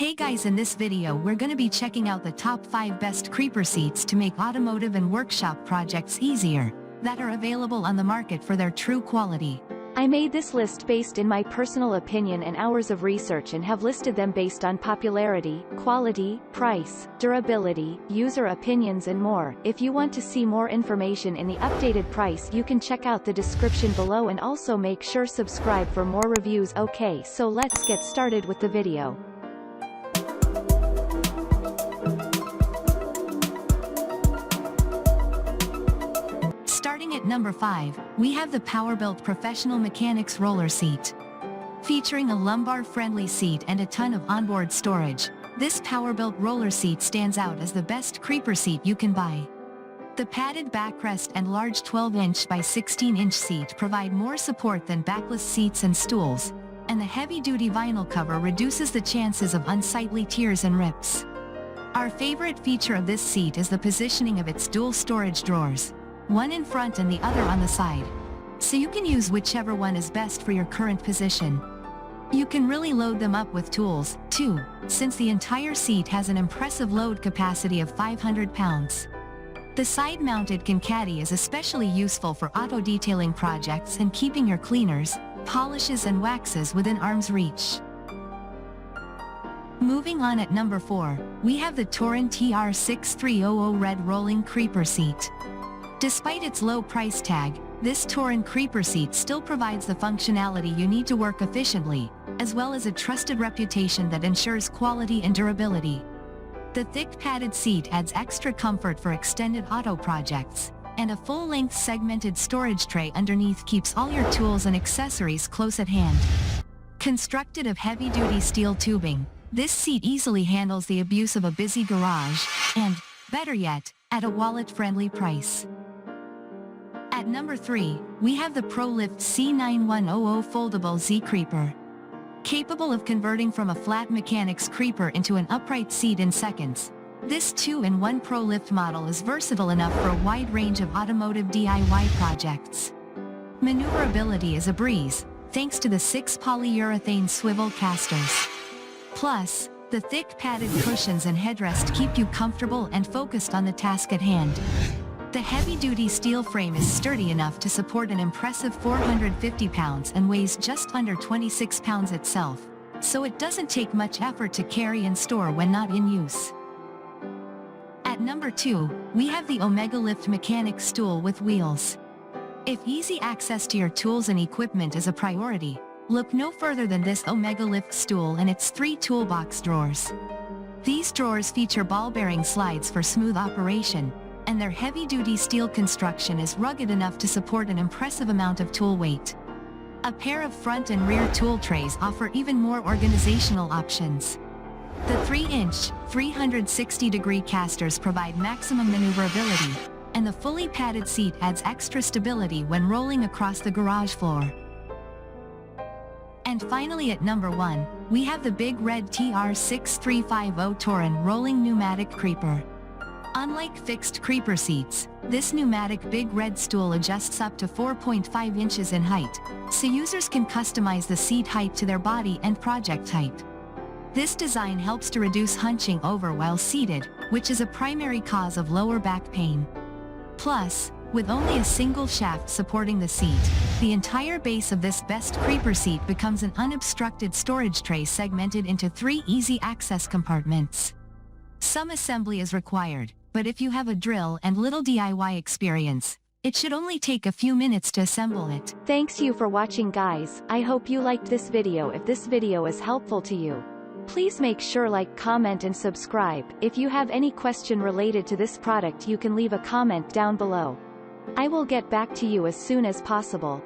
Hey guys, in this video we're gonna be checking out the top 5 best creeper seats to make automotive and workshop projects easier, that are available on the market for their true quality. I made this list based in my personal opinion and hours of research and have listed them based on popularity, quality, price, durability, user opinions and more. If you want to see more information in the updated price, you can check out the description below and also make sure subscribe for more reviews. Okay, so let's get started with the video. Starting at number 5, we have the Powerbuilt Professional Mechanics Roller Seat. Featuring a lumbar-friendly seat and a ton of onboard storage, this Powerbuilt roller seat stands out as the best creeper seat you can buy. The padded backrest and large 12-inch by 16-inch seat provide more support than backless seats and stools, and the heavy-duty vinyl cover reduces the chances of unsightly tears and rips. Our favorite feature of this seat is the positioning of its dual storage drawers, one in front and the other on the side, so you can use whichever one is best for your current position. You can really load them up with tools, too, since the entire seat has an impressive load capacity of 500 pounds. The side-mounted Caddy is especially useful for auto detailing projects and keeping your cleaners, polishes and waxes within arm's reach. Moving on at number 4, we have the Torren TR6350 Red Rolling Creeper Seat. Despite its low price tag, this Torin creeper seat still provides the functionality you need to work efficiently, as well as a trusted reputation that ensures quality and durability. The thick padded seat adds extra comfort for extended auto projects, and a full-length segmented storage tray underneath keeps all your tools and accessories close at hand. Constructed of heavy-duty steel tubing, this seat easily handles the abuse of a busy garage, and, better yet, at a wallet-friendly price. At number 3, we have the Prolift C910 Foldable Z Creeper. Capable of converting from a flat mechanics creeper into an upright seat in seconds, this 2-in-1 Prolift model is versatile enough for a wide range of automotive DIY projects. Maneuverability is a breeze, thanks to the 6 polyurethane swivel casters. Plus, the thick padded cushions and headrest keep you comfortable and focused on the task at hand. The heavy-duty steel frame is sturdy enough to support an impressive 450 pounds and weighs just under 26 pounds itself, so it doesn't take much effort to carry and store when not in use. At number 2, we have the Omega Lift Mechanic Stool with wheels. If easy access to your tools and equipment is a priority, look no further than this Omega Lift stool and its 3 toolbox drawers. These drawers feature ball-bearing slides for smooth operation, and their heavy-duty steel construction is rugged enough to support an impressive amount of tool weight. A pair of front and rear tool trays offer even more organizational options. The 3-inch, 360-degree casters provide maximum maneuverability, and the fully padded seat adds extra stability when rolling across the garage floor. And finally at number 1, we have the big Red TR6350 Torin Rolling Pneumatic Creeper. Unlike fixed creeper seats, this pneumatic big red stool adjusts up to 4.5 inches in height, so users can customize the seat height to their body and project type. This design helps to reduce hunching over while seated, which is a primary cause of lower back pain. Plus, with only a single shaft supporting the seat, the entire base of this best creeper seat becomes an unobstructed storage tray segmented into 3 easy access compartments. Some assembly is required, but if you have a drill and little DIY experience, it should only take a few minutes to assemble it. Thanks you for watching guys. I hope you liked this video. If this video is helpful to you, please make sure like, comment and subscribe. If you have any question related to this product, you can leave a comment down below. I will get back to you as soon as possible.